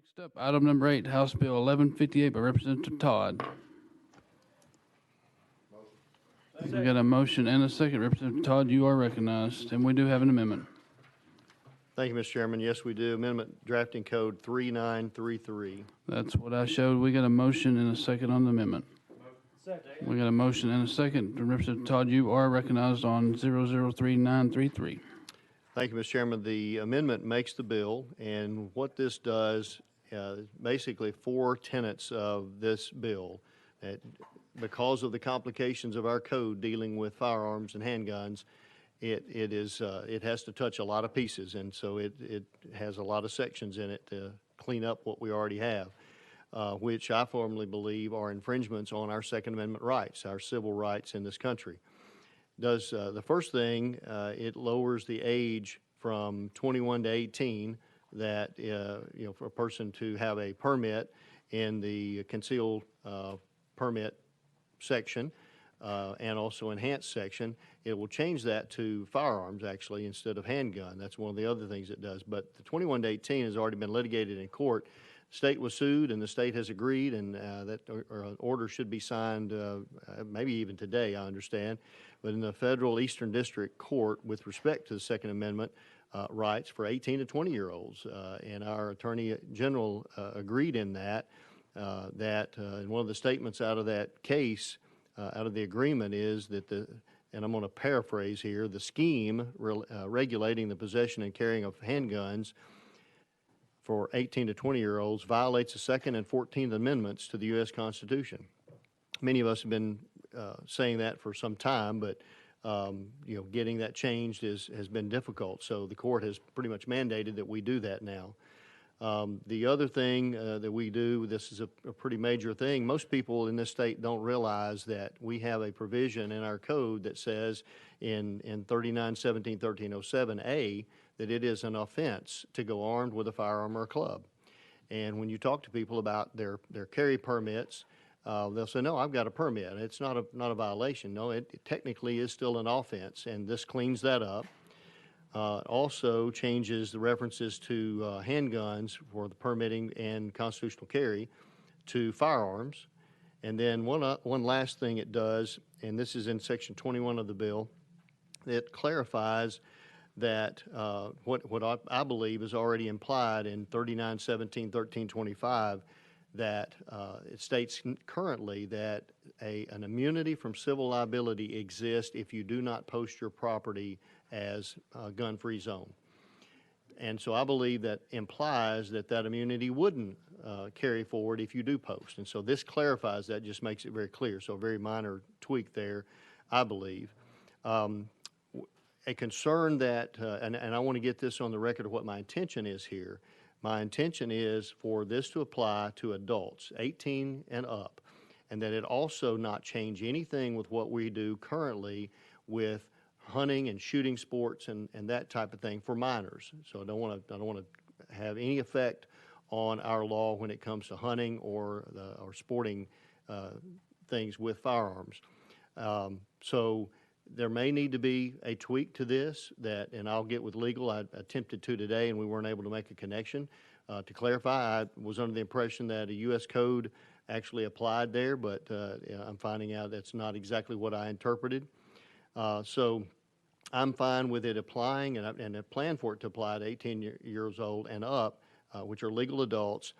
Next up, item number 8, House Bill 1158 by Representative Todd. We got a motion and a second. Representative Todd, you are recognized, and we do have an amendment. Thank you, Mr. Chairman. Yes, we do. Amendment Drafting Code 3933. That's what I showed. We got a motion and a second on the amendment. Second. We got a motion and a second. Representative Todd, you are recognized on 003933. Thank you, Mr. Chairman. The amendment makes the bill, and what this does, basically 4 tenets of this bill. Because of the complications of our code dealing with firearms and handguns, it has to touch a lot of pieces, and so it has a lot of sections in it to clean up what we already have, which I firmly believe are infringements on our Second Amendment rights, our civil rights in this country. Does the first thing, it lowers the age from 21 to 18 that for a person to have a permit in the concealed permit section and also enhanced section. It will change that to firearms, actually, instead of handgun. That's one of the other things it does. But the 21 to 18 has already been litigated in court. The state was sued, and the state has agreed, and that order should be signed maybe even today, I understand. But in the federal Eastern District Court, with respect to the Second Amendment rights for 18 to 20-year-olds, and our Attorney General agreed in that, and one of the statements out of that case, out of the agreement, is that and I'm going to paraphrase here, the scheme regulating the possession and carrying of handguns for 18 to 20-year-olds violates the Second and 14th Amendments to the U.S. Constitution. Many of us have been saying that for some time, but getting that changed has been difficult. So the court has pretty much mandated that we do that now. The other thing that we do, this is a pretty major thing. Most people in this state don't realize that we have a provision in our code that says in 3917-1307A that it is an offense to go armed with a firearm or a club. And when you talk to people about their carry permits, they'll say, no, I've got a permit. It's not a violation. No, it technically is still an offense, and this cleans that up. Also changes the references to handguns for the permitting and constitutional carry to firearms. And then one last thing it does, and this is in Section 21 of the bill, it clarifies that what I believe is already implied in 3917-1325, that it states currently that an immunity from civil liability exists if you do not post your property as a gun-free zone. And so I believe that implies that immunity wouldn't carry forward if you do post. And so this clarifies that, just makes it very clear. So a very minor tweak there, I believe. A concern that, and I want to get this on the record of what my intention is here. My intention is for this to apply to adults, 18 and up, and that it also not change anything with what we do currently with hunting and shooting sports and that type of thing for minors. So I don't want to have any effect on our law when it comes to hunting or sporting things with firearms. So there may need to be a tweak to this and I'll get with legal. I attempted to today and we weren't able to make a connection. To clarify, I was under the impression that a U.S. code actually applied there, but I'm finding out that's not exactly what I interpreted. So I'm fine with it applying, and I plan for it to apply to 18 years old and up, which are legal adults.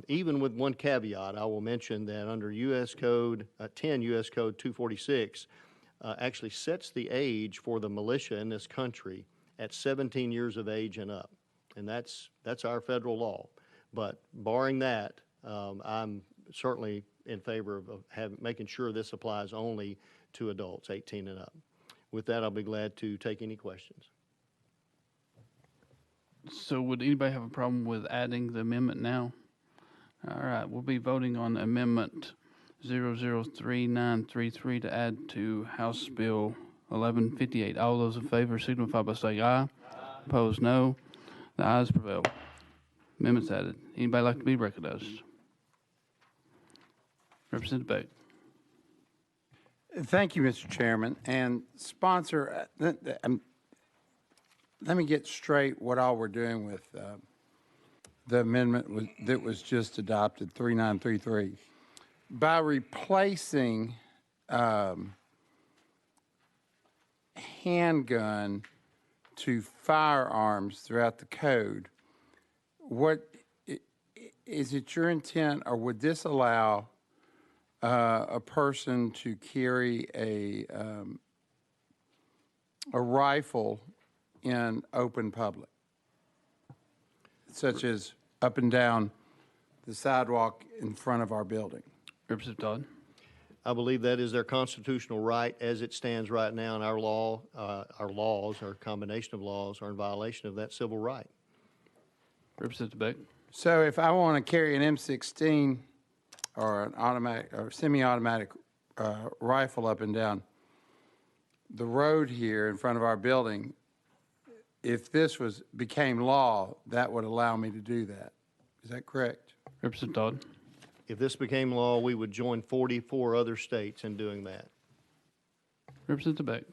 Even with one caveat, I will mention that under U.S. Code 10 U.S. Code 246 actually sets the age for the militia in this country at 17 years of age and up, and that's our federal law. But barring that, I'm certainly in favor of making sure this applies only to adults 18 and up. With that, I'll be glad to take any questions. So would anybody have a problem with adding the amendment now? All right, we'll be voting on Amendment 003933 to add to House Bill 1158. All those in favor signify by saying aye. Aye. Opposed, no. The ayes prevail. Amendment's added. Anybody like to be recognized? Representative Beck. Thank you, Mr. Chairman. And sponsor, let me get straight what all we're doing with the amendment that was just adopted, 3933. By replacing handgun to firearms throughout the code, is it your intent, or would this allow a person to carry a rifle in open public, such as up and down the sidewalk in front of our building? Representative Todd. I believe that is their constitutional right as it stands right now, and our laws, our combination of laws, are in violation of that civil right. Representative Beck. So if I want to carry an M16 or an automatic or semi-automatic rifle up and down the road here in front of our building, if this became law, that would allow me to do that. Is that correct? Representative Todd. If this became law, we would join 44 other states in doing that. Representative Beck.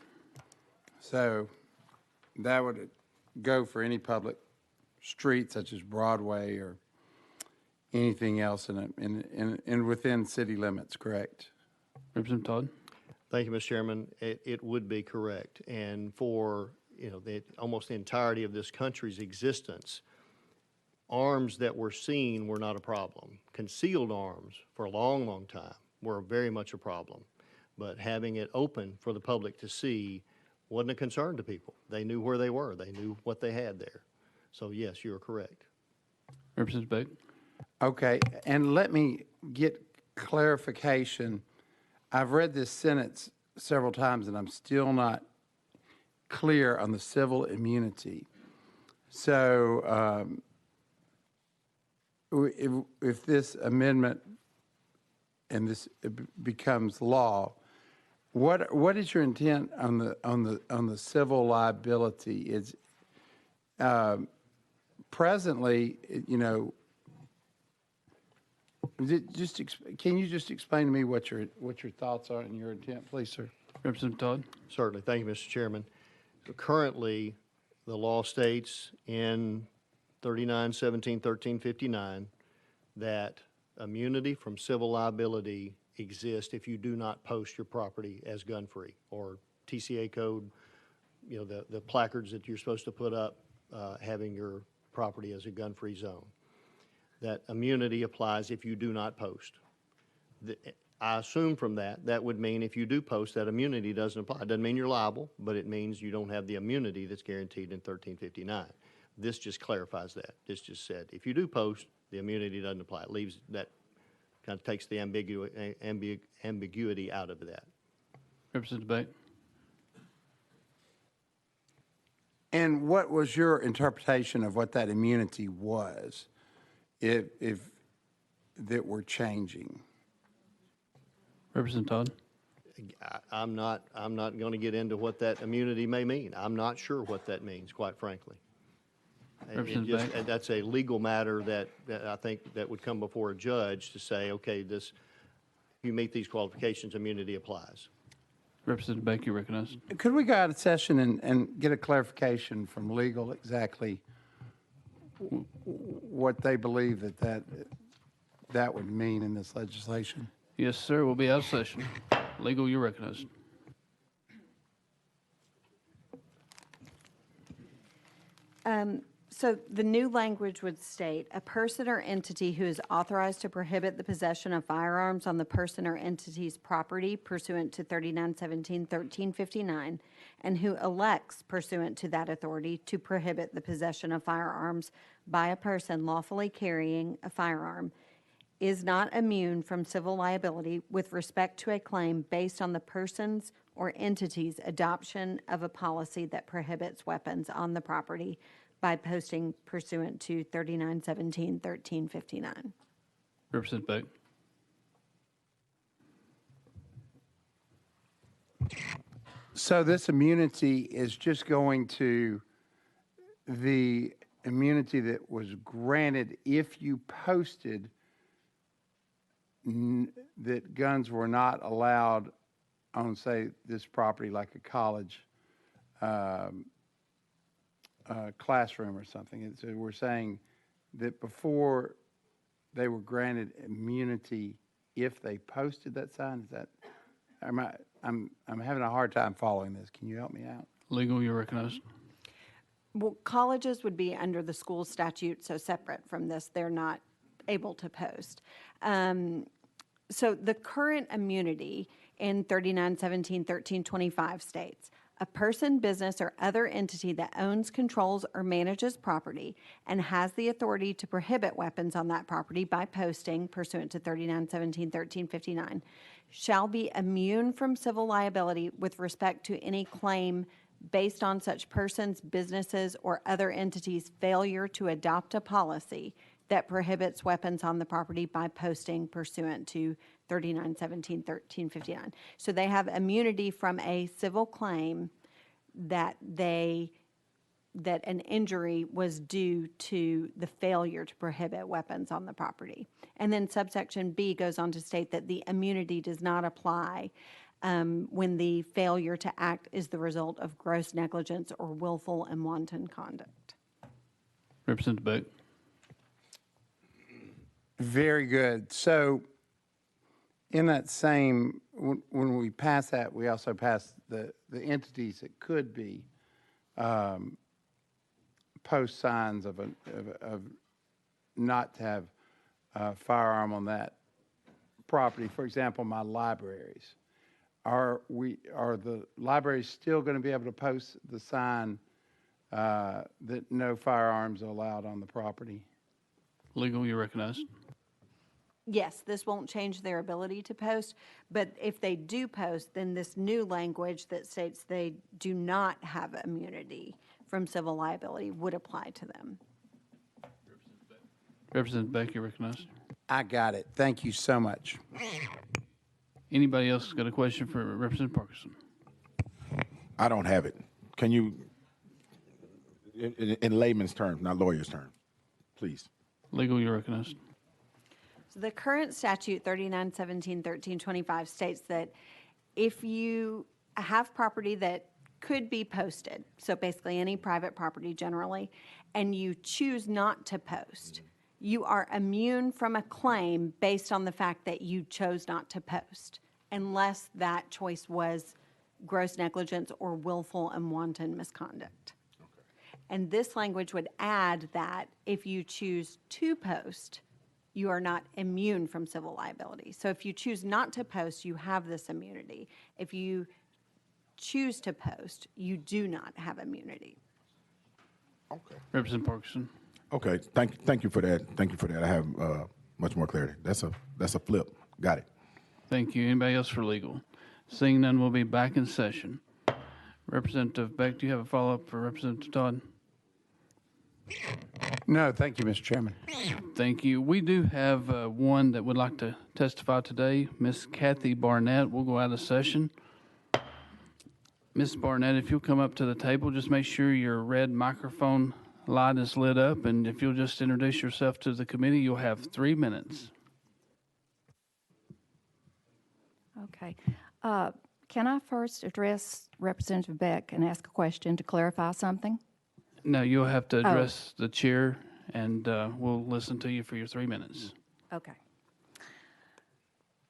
So that would go for any public street such as Broadway or anything else in within city limits, correct? Representative Todd. Thank you, Mr. Chairman. It would be correct. And for almost the entirety of this country's existence, arms that were seen were not a problem. Concealed arms for a long, long time were very much a problem. But having it open for the public to see wasn't a concern to people. They knew where they were. They knew what they had there. So yes, you're correct. Representative Beck. Okay, and let me get clarification. I've read this sentence several times, and I'm still not clear on the civil immunity. So if this amendment and this becomes law, what is your intent on the civil liability? Is presently, can you just explain to me what your thoughts are and your intent, please, sir? Representative Todd. Certainly. Thank you, Mr. Chairman. So currently, the law states in 39-17-13-59 that immunity from civil liability exists if you do not post your property as gun-free, or TCA code, the placards that you're supposed to put up having your property as a gun-free zone. That immunity applies if you do not post. I assume from that would mean if you do post, that immunity doesn't apply. It doesn't mean you're liable, but it means you don't have the immunity that's guaranteed in 1359. This just clarifies that. This just said, if you do post, the immunity doesn't apply. It leaves that, kind of takes the ambiguity out of that. Representative Beck. And what was your interpretation of what that immunity was, if that we're changing? Representative Todd. I'm not going to get into what that immunity may mean. I'm not sure what that means, quite frankly. That's a legal matter that I think that would come before a judge to say, okay, if you meet these qualifications, immunity applies. Representative Beck, you recognize. Could we go out of session and get a clarification from legal exactly what they believe that would mean in this legislation? Yes, sir. We'll be out of session. Legal, you recognize. So the new language would state, a person or entity who is authorized to prohibit the possession of firearms on the person or entity's property pursuant to 39-17-13-59, and who elects pursuant to that authority to prohibit the possession of firearms by a person lawfully carrying a firearm, is not immune from civil liability with respect to a claim based on the person's or entity's adoption of a policy that prohibits weapons on the property by posting pursuant to 39-17-13-59. Representative Beck. So this immunity is just going to the immunity that was granted if you posted that guns were not allowed on, say, this property, like a college classroom or something. So we're saying that before they were granted immunity if they posted that sign? Is that, I'm having a hard time following this. Can you help me out? Legal, you're recognized. Well, colleges would be under the school statute, so separate from this. They're not able to post. So the current immunity in 3917-1325 states, a person, business, or other entity that owns, controls, or manages property and has the authority to prohibit weapons on that property by posting pursuant to 3917-1359 shall be immune from civil liability with respect to any claim based on such persons, businesses, or other entities' failure to adopt a policy that prohibits weapons on the property by posting pursuant to 3917-1359. So they have immunity from a civil claim that an injury was due to the failure to prohibit weapons on the property. And then subsection B goes on to state that the immunity does not apply when the failure to act is the result of gross negligence or willful and wanton conduct. Representative Beck. Very good. So in that same, when we pass that, we also pass the entities that could be post signs of not to have a firearm on that property. For example, my libraries. Are the libraries still going to be able to post the sign that no firearms are allowed on the property? Legal, you're recognized. Yes, this won't change their ability to post, but if they do post, then this new language that states they do not have immunity from civil liability would apply to them. Representative Beck, you're recognized. I got it. Thank you so much. Anybody else got a question for Representative Parkinson? I don't have it. Can you, in layman's terms, not lawyer's terms, please? Legal, you're recognized. So the current statute 3917-1325 states that if you have property that could be posted, so basically any private property generally, and you choose not to post, you are immune from a claim based on the fact that you chose not to post, unless that choice was gross negligence or willful and wanton misconduct. Okay. And this language would add that if you choose to post, you are not immune from civil liability. So if you choose not to post, you have this immunity. If you choose to post, you do not have immunity. Okay. Representative Parkinson. Okay. Thank you for that. Thank you for that. I have much more clarity. That's a flip. Got it. Thank you. Anybody else for legal? Seeing none, we'll be back in session. Representative Beck, do you have a follow-up for Representative Todd? No, thank you, Mr. Chairman. Thank you. We do have one that would like to testify today, Miss Kathy Barnett. We'll go out of session. Miss Barnett, if you'll come up to the table, just make sure your red microphone light is lit up, and if you'll just introduce yourself to the committee, you'll have 3 minutes. Okay. Can I first address Representative Beck and ask a question to clarify something? No, you'll have to address the chair, and we'll listen to you for your 3 minutes. Okay.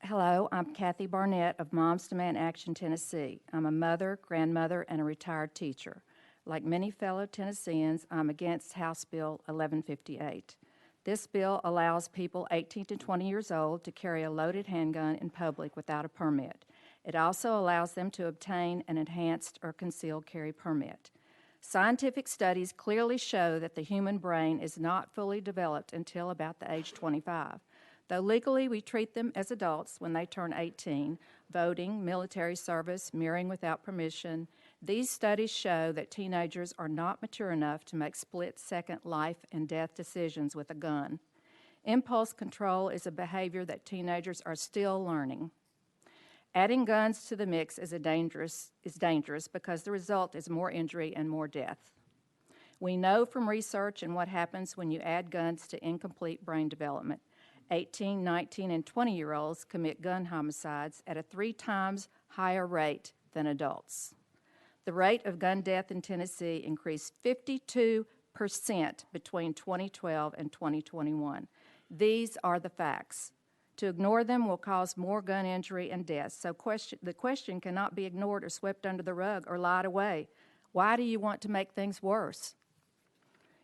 Hello, I'm Kathy Barnett of Moms Demand Action, Tennessee. I'm a mother, grandmother, and a retired teacher. Like many fellow Tennesseans, I'm against House Bill 1158. This bill allows people 18 to 20 years old to carry a loaded handgun in public without a permit. It also allows them to obtain an enhanced or concealed carry permit. Scientific studies clearly show that the human brain is not fully developed until about the age 25. Though legally we treat them as adults when they turn 18, voting, military service, marrying without permission, these studies show that teenagers are not mature enough to make split-second life and death decisions with a gun. Impulse control is a behavior that teenagers are still learning. Adding guns to the mix is dangerous because the result is more injury and more death. We know from research and what happens when you add guns to incomplete brain development. 18, 19, and 20-year-olds commit gun homicides at a 3 times higher rate than adults. The rate of gun death in Tennessee increased 52% between 2012 and 2021. These are the facts. To ignore them will cause more gun injury and deaths. So the question cannot be ignored or swept under the rug or lied away. Why do you want to make things worse?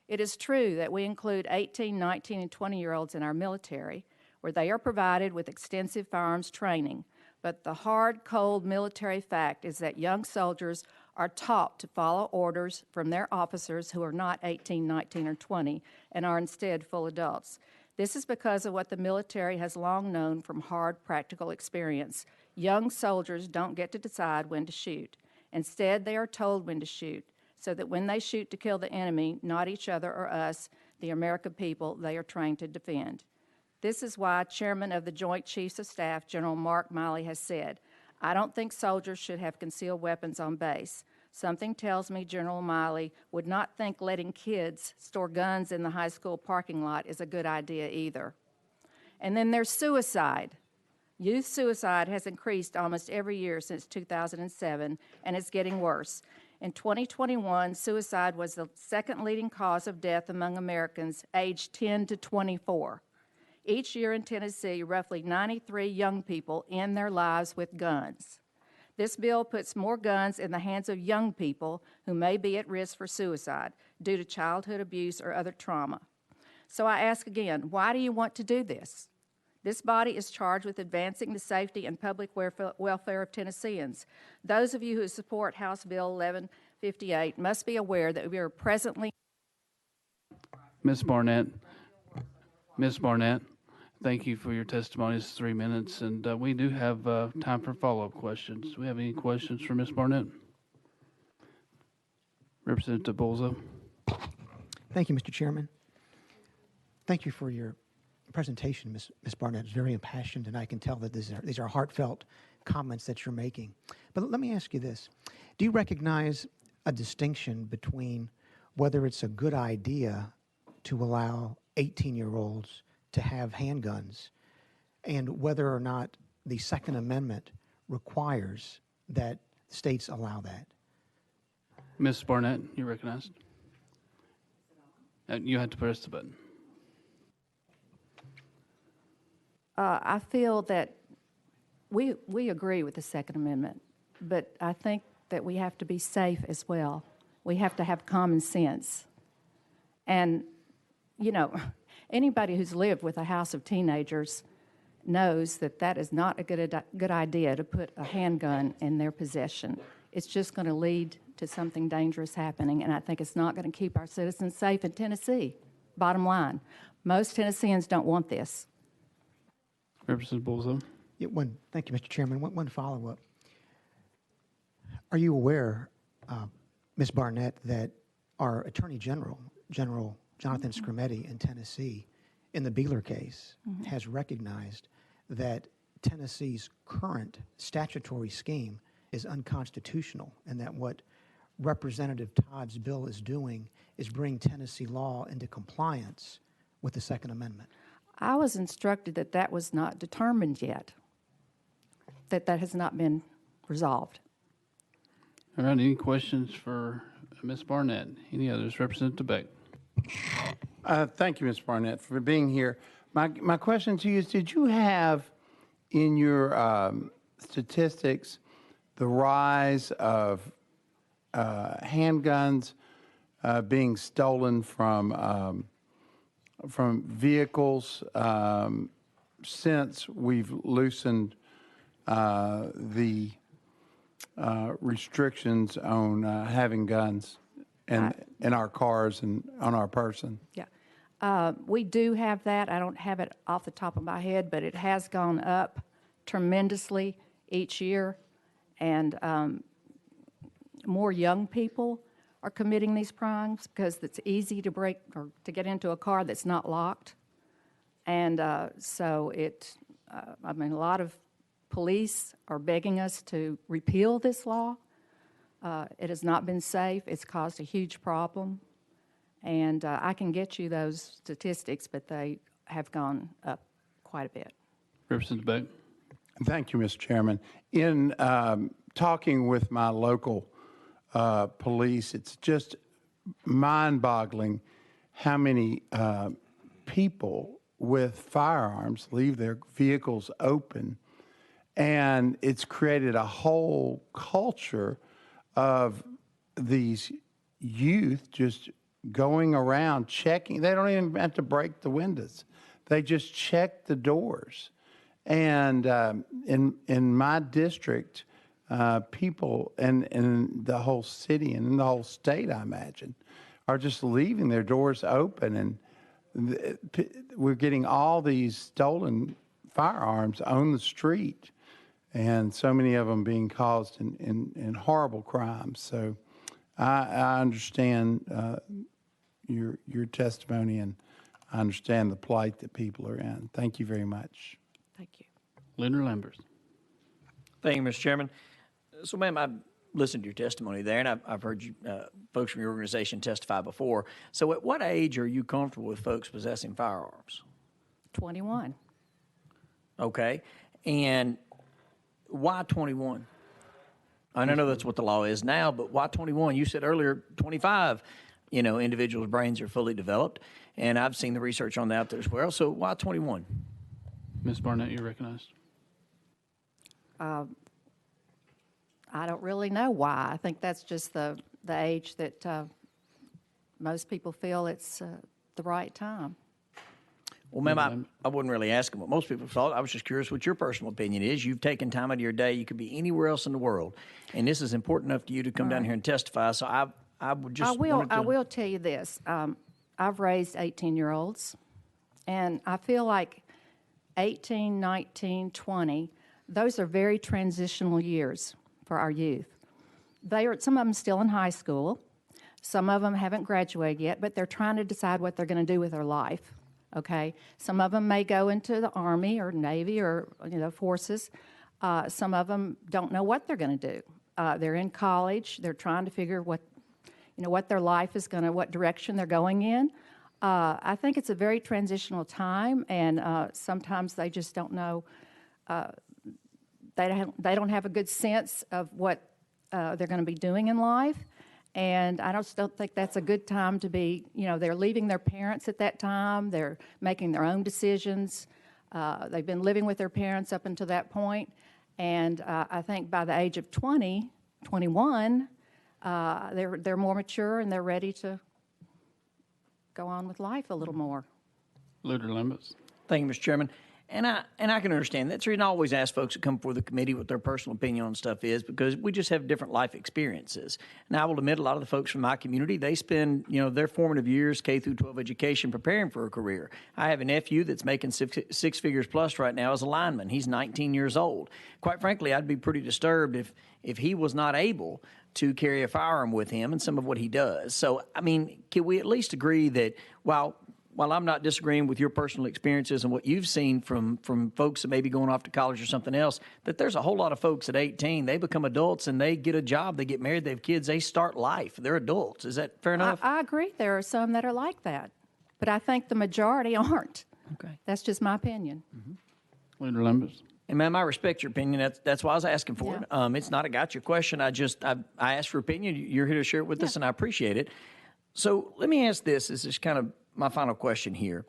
It is true that we include 18, 19, and 20-year-olds in our military, where they are provided with extensive firearms training. But the hard, cold military fact is that young soldiers are taught to follow orders from their officers who are not 18, 19, or 20 and are instead full adults. This is because of what the military has long known from hard practical experience. Young soldiers don't get to decide when to shoot. Instead, they are told when to shoot, so that when they shoot to kill the enemy, not each other or us, the American people they are trained to defend. This is why Chairman of the Joint Chiefs of Staff, General Mark Miley, has said, "I don't think soldiers should have concealed weapons on base. Something tells me General Miley would not think letting kids store guns in the high school parking lot is a good idea either." And then there's suicide. Youth suicide has increased almost every year since 2007, and it's getting worse. In 2021, suicide was the second leading cause of death among Americans aged 10 to 24. Each year in Tennessee, roughly 93 young people end their lives with guns. This bill puts more guns in the hands of young people who may be at risk for suicide due to childhood abuse or other trauma. So I ask again, why do you want to do this? This body is charged with advancing the safety and public welfare of Tennesseans. Those of you who support House Bill 1158 must be aware that we are presently... Ms. Barnett, thank you for your testimony. It's 3 minutes, and we do have time for follow-up questions. Do we have any questions for Ms. Barnett? Representative Bolzo. Thank you, Mr. Chairman. Thank you for your presentation, Ms. Barnett. It's very impassioned, and I can tell that these are heartfelt comments that you're making. But let me ask you this. Do you recognize a distinction between whether it's a good idea to allow 18-year-olds to have handguns and whether or not the Second Amendment requires that states allow that? Ms. Barnett, you're recognized. You had to press the button. I feel that we agree with the Second Amendment, but I think that we have to be safe as well. We have to have common sense. And, you know, anybody who's lived with a house of teenagers knows that that is not a good idea to put a handgun in their possession. It's just going to lead to something dangerous happening, and I think it's not going to keep our citizens safe in Tennessee. Bottom line, most Tennesseans don't want this. Representative Bolzo. Yeah, thank you, Mr. Chairman. One follow-up. Are you aware, Ms. Barnett, that our Attorney General, General Jonathan Scrimetti in Tennessee, in the Beeler case, has recognized that Tennessee's current statutory scheme is unconstitutional, and that what Representative Todd's bill is doing is bring Tennessee law into compliance with the Second Amendment? I was instructed that that was not determined yet, that has not been resolved. All right, any questions for Ms. Barnett? Any others? Representative Beck. Thank you, Ms. Barnett, for being here. My question to you is, did you have in your statistics the rise of handguns being stolen from vehicles since we've loosened the restrictions on having guns in our cars and on our person? Yeah. We do have that. I don't have it off the top of my head, but it has gone up tremendously each year. And more young people are committing these crimes because it's easy to break or to get into a car that's not locked. And so I mean, a lot of police are begging us to repeal this law. It has not been safe. It's caused a huge problem. And I can get you those statistics, but they have gone up quite a bit. Representative Beck. Thank you, Mr. Chairman. In talking with my local police, it's just mind-boggling how many people with firearms leave their vehicles open, and it's created a whole culture of these youth just going around checking. They don't even have to break the windows. They just check the doors. And in my district, people in the whole city and in the whole state, I imagine, are just leaving their doors open. And we're getting all these stolen firearms on the street, and so many of them being caused in horrible crimes. So I understand your testimony, and I understand the plight that people are in. Thank you very much. Thank you. Leader Lambert. Thank you, Mr. Chairman. So, ma'am, I've listened to your testimony there, and I've heard you folks from your organization testify before. So at what age are you comfortable with folks possessing firearms? 21. Okay. And why 21? And I know that's what the law is now, but why 21? You said earlier 25, individuals' brains are fully developed, and I've seen the research on that out there as well. So why 21? Ms. Barnett, you're recognized. I don't really know why. I think that's just the age that most people feel it's the right time. Well, ma'am, I wasn't really asking what most people thought. I was just curious what your personal opinion is. You've taken time out of your day. You could be anywhere else in the world, and this is important enough to you to come down here and testify. So I would just I will tell you this. I've raised 18-year-olds, and I feel like 18, 19, 20, those are very transitional years for our youth. Some of them still in high school. Some of them haven't graduated yet, but they're trying to decide what they're going to do with their life. Okay, some of them may go into the Army or Navy or forces. Some of them don't know what they're going to do. They're in college. They're trying to figure what their life is going to, what direction they're going in. I think it's a very transitional time, and sometimes they just don't know. They don't have a good sense of what they're going to be doing in life. And I just don't think that's a good time to be, they're leaving their parents at that time. They're making their own decisions. They've been living with their parents up until that point. And I think by the age of 20, 21, they're more mature and they're ready to go on with life a little more. Leader Lambert. Thank you, Mr. Chairman. And I can understand. That's the reason I always ask folks to come before the committee what their personal opinion on stuff is, because we just have different life experiences. And I will admit, a lot of the folks from my community, they spend, their formative years, K through 12 education, preparing for a career. I have a nephew that's making six figures plus right now as a lineman. He's 19 years old. Quite frankly, I'd be pretty disturbed if he was not able to carry a firearm with him and some of what he does. So, can we at least agree that while I'm not disagreeing with your personal experiences and what you've seen from folks that may be going off to college or something else, that there's a whole lot of folks at 18, they become adults and they get a job, they get married, they have kids, they start life. They're adults. Is that fair enough? I agree. There are some that are like that. But I think the majority aren't. Okay. That's just my opinion. Mm-hmm. Leader Lambert. And ma'am, I respect your opinion. That's why I was asking for it. It's not a gotcha question. I asked for opinion. You're here to share it with us, and I appreciate it. So let me ask this. This is kind of my final question here.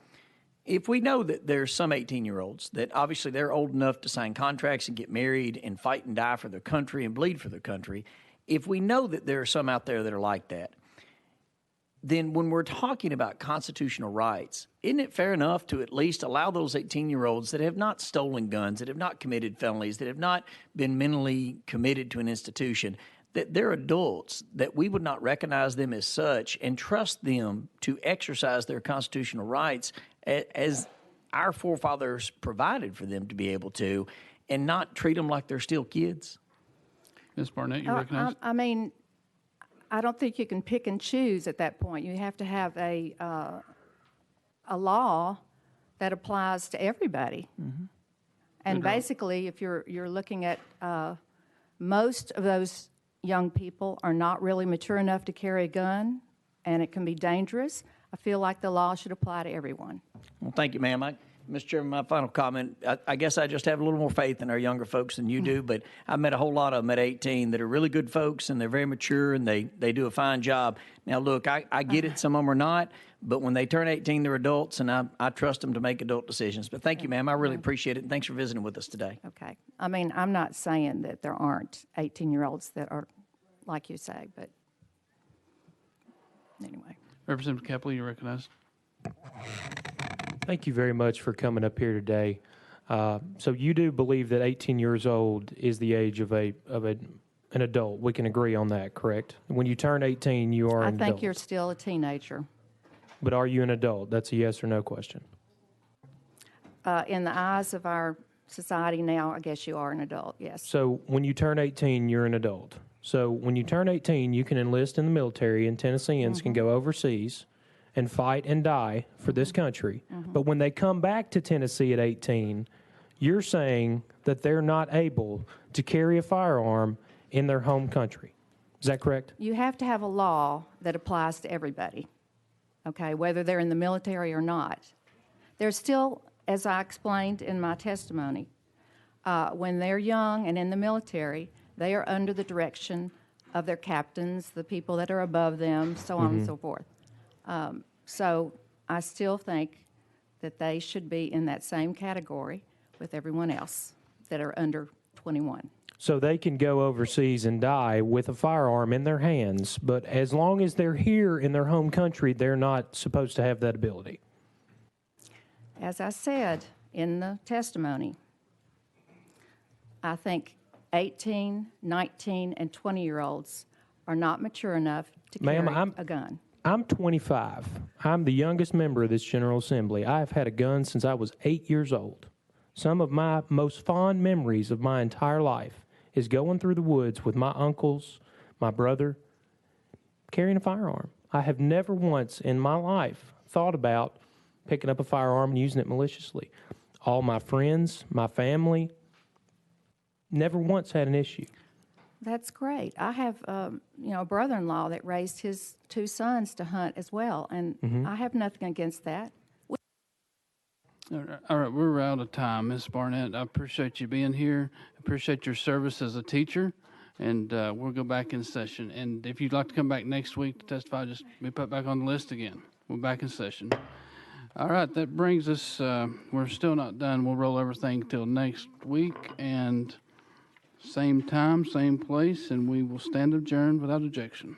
If we know that there's some 18-year-olds that obviously they're old enough to sign contracts and get married and fight and die for their country and bleed for their country, if we know that there are some out there that are like that, then when we're talking about constitutional rights, isn't it fair enough to at least allow those 18-year-olds that have not stolen guns, that have not committed felonies, that have not been mentally committed to an institution, that they're adults, that we would not recognize them as such and trust them to exercise their constitutional rights as our forefathers provided for them to be able to, and not treat them like they're still kids? Ms. Barnett, you recognized? I don't think you can pick and choose at that point. You have to have a law that applies to everybody. Mm-hmm. And basically, if you're looking at most of those young people are not really mature enough to carry a gun, and it can be dangerous, I feel like the law should apply to everyone. Well, thank you, ma'am. Mr. Chairman, my final comment, I guess I just have a little more faith in our younger folks than you do, but I've met a whole lot of them at 18 that are really good folks, and they're very mature, and they do a fine job. Now, look, I get it, some of them are not, but when they turn 18, they're adults, and I trust them to make adult decisions. But thank you, ma'am. I really appreciate it, and thanks for visiting with us today. Okay. I mean, I'm not saying that there aren't 18-year-olds that are like you say, but anyway. Representative Kepley, you recognize. Thank you very much for coming up here today. So you do believe that 18 years old is the age of an adult. We can agree on that, correct? When you turn 18, you are I an adult. think you're still a teenager. But are you an adult? That's a yes or no question. In the eyes of our society now, I guess you are an adult, yes. So when you turn 18, you're an adult. So when you turn 18, you can enlist in the military, and Tennesseans can go overseas and fight and die for this country. But when they come back to Tennessee at 18, you're saying that they're not able to carry a firearm in their home country. Is that correct? You have to have a law that applies to everybody, okay, whether they're in the military or not. There's still, as I explained in my testimony, when they're young and in the military, they are under the direction of their captains, the people that are above them, so on and so forth. So I still think that they should be in that same category with everyone else that are under 21. So they can go overseas and die with a firearm in their hands, but as long as they're here in their home country, they're not supposed to have that ability. As I said in the testimony, I think 18, 19, and 20-year-olds are not mature enough to carry a gun. I'm 25. I'm the youngest member of this General Assembly. I've had a gun since I was 8 years old. Some of my most fond memories of my entire life is going through the woods with my uncles, my brother, carrying a firearm. I have never once in my life thought about picking up a firearm and using it maliciously. All my friends, my family, never once had an issue. That's great. I have, a brother-in-law that raised his 2 sons to hunt as well, and I have nothing against that. All right, we're out of time. Ms. Barnett, I appreciate you being here. I appreciate your service as a teacher, and we'll go back in session. And if you'd like to come back next week to testify, just be put back on the list again. We're back in session. All right, that brings us, we're still not done. We'll roll everything till next week, and same time, same place, and we will stand adjourned without objection.